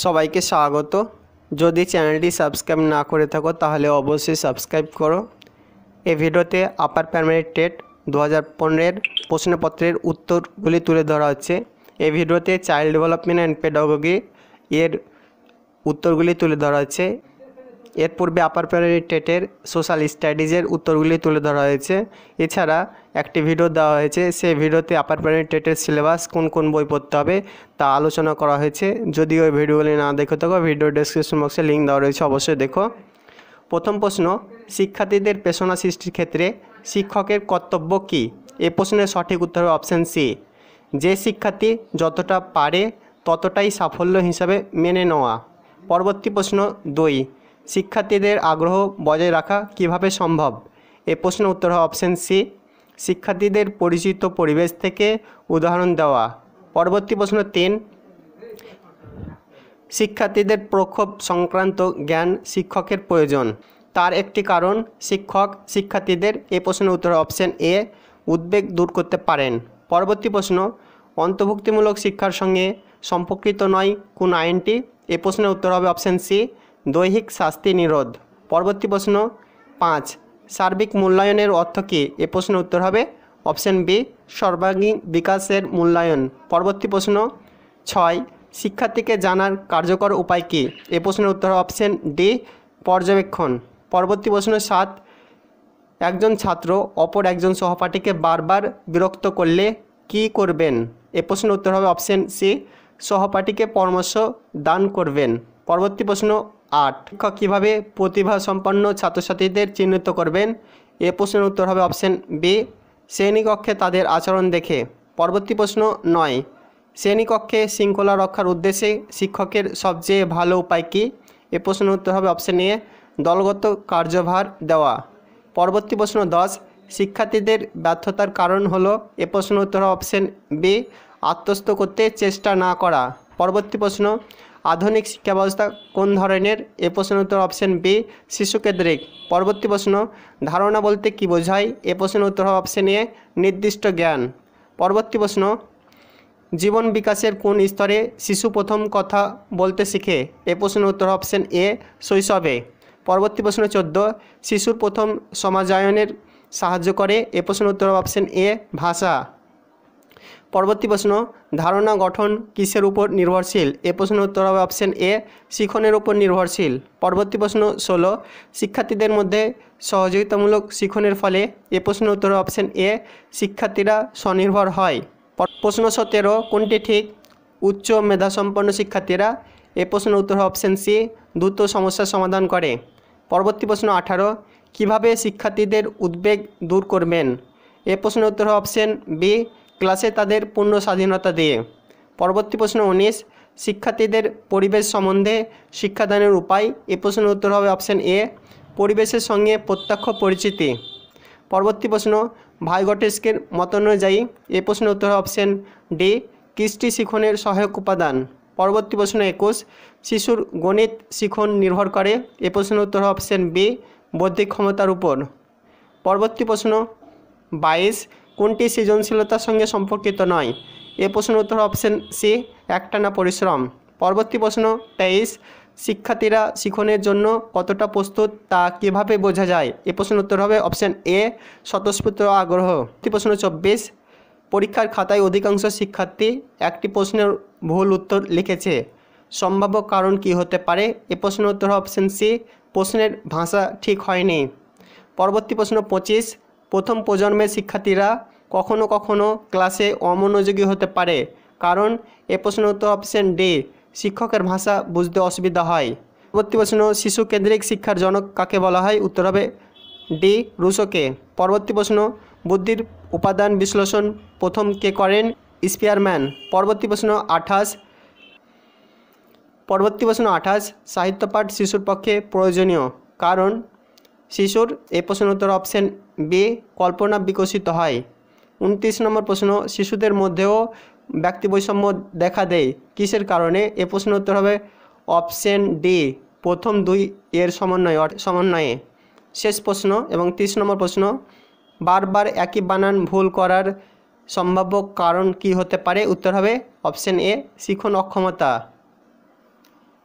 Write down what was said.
সবাইকে স্বাগত। যদি চ্যানেলটি সাবস্ক্রাইব না করে থাকো তাহলে অবশ্যই সাবস্ক্রাইব করো। এই ভিডিওতে আপার প্রাইমারি টেট 2015-এর প্রশ্নপত্রের উত্তরগুলি তুলে ধরা হচ্ছে। এই ভিডিওতে চাইল্ড ডেভেলপমেন্ট অ্যান্ড পেডাগোগি এর উত্তরগুলি তুলে ধরা হচ্ছে। এর পূর্বে আপার প্রাইমারি টেটের সোশ্যাল স্টাডিজের উত্তরগুলি তুলে ধরা হয়েছে। এছাড়া একটি ভিডিও দেওয়া হয়েছে, সেই ভিডিওতে আপার প্রাইমারি টেটের সিলেবাস কোন কোন বই পড়তে হবে তা আলোচনা করা হয়েছে। যদি ওই ভিডিওগুলি না দেখে থাকো ভিডিও ডেসক্রিপশন বক্সে লিঙ্ক দেওয়া রয়েছে, অবশ্যই দেখো। প্রথম প্রশ্ন, শিক্ষার্থীদের পেশনা সৃষ্টির ক্ষেত্রে শিক্ষকের কর্তব্য কী? এ প্রশ্নের সঠিক উত্তর হবে অপশান সি, যে শিক্ষার্থী যতটা পারে ততটাই সাফল্য হিসাবে মেনে নেওয়া। পরবর্তী প্রশ্ন 2, শিক্ষার্থীদের আগ্রহ বজায় রাখা কিভাবে সম্ভব? এ প্রশ্নের উত্তর হবে অপশান সি, শিক্ষার্থীদের পরিচিত পরিবেশ থেকে উদাহরণ দেওয়া। পরবর্তী প্রশ্ন 3, শিক্ষার্থীদের প্রক্ষোভ সংক্রান্ত জ্ঞান শিক্ষকের প্রয়োজন, তার একটি কারণ শিক্ষক শিক্ষার্থীদের। এই প্রশ্নের উত্তর অপশান এ, উদ্বেগ দূর করতে পারেন। পরবর্তী প্রশ্ন, অন্তর্ভুক্তিমূলক শিক্ষার সঙ্গে সম্পর্কিত নয় কোন আইনটি? এই প্রশ্নের উত্তর হবে অপশান সি, দৈহিক শাস্তি নিরোধ। পরবর্তী প্রশ্ন 5, সার্বিক মূল্যায়নের অর্থ কী? এ প্রশ্নের উত্তর হবে অপশান বি, সর্বাঙ্গীন বিকাশের মূল্যায়ন। পরবর্তী প্রশ্ন 6, শিক্ষার্থীকে জানার কার্যকর উপায় কী? এ প্রশ্নের উত্তর হবে অপশান ডি, পর্যবেক্ষণ। পরবর্তী প্রশ্ন 7, একজন ছাত্র অপর একজন সহপাঠীকে বারবার বিরক্ত করলে কি করবেন? এ প্রশ্নের উত্তর হবে অপশান সি, সহপাঠীকে পরামর্শ দান করবেন। পরবর্তী প্রশ্ন 8, শিক্ষক কীভাবে প্রতিভাসম্পন্ন ছাত্রছাত্রীদের চিহ্নিত করবেন? এ প্রশ্নের উত্তর হবে অপশান বি, শ্রেণীকক্ষে তাদের আচরণ দেখে। পরবর্তী প্রশ্ন 9, শ্রেণীকক্ষে শৃঙ্খলা রক্ষার উদ্দেশ্যে শিক্ষকের সবচেয়ে ভালো উপায় কী? এ প্রশ্নের উত্তর হবে অপশান এ, দলগত কার্যভার দেওয়া। পরবর্তী প্রশ্ন 10, শিক্ষার্থীদের ব্যর্থতার কারণ হলো? এ প্রশ্নের উত্তর হবে অপশান বি, আত্মস্থ করতে চেষ্টা না করা। পরবর্তী প্রশ্ন, আধুনিক শিক্ষা ব্যবস্থা কোন ধরনের? এ প্রশ্নের উত্তর অপশান বি, শিশুকেন্দ্রিক। পরবর্তী প্রশ্ন, ধারণা বলতে কী বোঝায়? এ প্রশ্নের উত্তর হবে অপশান এ, নির্দিষ্ট জ্ঞান। পরবর্তী প্রশ্ন, জীবন বিকাশের কোন স্তরে শিশু প্রথম কথা বলতে শিখে? এ প্রশ্নের উত্তর অপশান এ, শৈশবে। পরবর্তী প্রশ্ন 14, শিশুর প্রথম সমাজায়নের সাহায্য করে? এ প্রশ্নের উত্তর অপশান এ, ভাষা। পরবর্তী প্রশ্ন, ধারণা গঠন কিসের উপর নির্ভরশীল? এ প্রশ্নের উত্তর হবে অপশান এ, শিখনের উপর নির্ভরশীল। পরবর্তী প্রশ্ন 16, শিক্ষার্থীদের মধ্যে সহযোগিতামূলক শিখনের ফলে? এ প্রশ্নের উত্তর অপশান এ, শিক্ষার্থীরা স্বনির্ভর হয়। প্রশ্ন 17, কোনটি ঠিক? উচ্চ মেধাসম্পন্ন শিক্ষার্থীরা? এ প্রশ্নের উত্তর অপশান সি, দ্রুত সমস্যার সমাধান করে। পরবর্তী প্রশ্ন 18, কিভাবে শিক্ষার্থীদের উদ্বেগ দূর করবেন? এ প্রশ্নের উত্তর অপশান বি, ক্লাসে তাদের পূর্ণ স্বাধীনতা দিয়ে। পরবর্তী প্রশ্ন 19, শিক্ষার্থীদের পরিবেশ সম্বন্ধে শিক্ষাদানের উপায়? এ প্রশ্নের উত্তর হবে অপশান এ, পরিবেশের সঙ্গে প্রত্যক্ষ পরিচিতি। পরবর্তী প্রশ্ন, ভাইগটেস্কের মতানুযায়ী? এ প্রশ্নের উত্তর অপশান ডি, কৃষ্টি শিখনের সহায়ক উপাদান। পরবর্তী প্রশ্ন 21, শিশুর গণিত শিখন নির্ভর করে? এ প্রশ্নের উত্তর অপশান বি, বৌদ্ধিক ক্ষমতার উপর। পরবর্তী প্রশ্ন 22, কোনটি সৃজনশীলতার সঙ্গে সম্পর্কিত নয়? এ প্রশ্নের উত্তর অপশান সি, একটানা পরিশ্রম। পরবর্তী প্রশ্ন 23, শিক্ষার্থীরা শিখনের জন্য কতটা প্রস্তুত তা কীভাবে বোঝা যায়? এ প্রশ্নের উত্তর হবে অপশান এ, স্বতঃস্ফূর্ত আগ্রহ। প্রশ্ন 24, পরীক্ষার খাতায় অধিকাংশ শিক্ষার্থী একটি প্রশ্নের ভুল উত্তর লিখেছে, সম্ভাব্য কারণ কী হতে পারে? এ প্রশ্নের উত্তর অপশান সি, প্রশ্নের ভাষা ঠিক হয়নি। পরবর্তী প্রশ্ন 25, প্রথম প্রজন্মের শিক্ষার্থীরা কখনো কখনো ক্লাসে অমনোযোগী হতে পারে, কারণ? এ প্রশ্নের উত্তর অপশান ডি, শিক্ষকের ভাষা বুঝতে অসুবিধা হয়। পরবর্তী প্রশ্ন, শিশু কেন্দ্রিক শিক্ষার জনক কাকে বলা হয়? উত্তর হবে ডি, রুসোকে। পরবর্তী প্রশ্ন, বুদ্ধির উপাদান বিশ্লেষণ প্রথম কে করেন? স্পিয়ারম্যান। পরবর্তী প্রশ্ন 28, সাহিত্যপাঠ শিশুর পক্ষে প্রয়োজনীয়, কারণ? শিশুর? এই প্রশ্নের উত্তর অপশান বি, কল্পনা বিকশিত হয়। 29 নম্বর প্রশ্ন, শিশুদের মধ্যেও ব্যক্তিবৈষম্য দেখা দেয় কিসের কারণে? এ প্রশ্নের উত্তর হবে অপশান ডি, প্রথম 2 এর সমন্বয়ে। শেষ প্রশ্ন এবং 30 নম্বর প্রশ্ন, বারবার একই বানান ভুল করার সম্ভাব্য কারণ কী হতে পারে? উত্তর হবে অপশান এ, শিখন অক্ষমতা।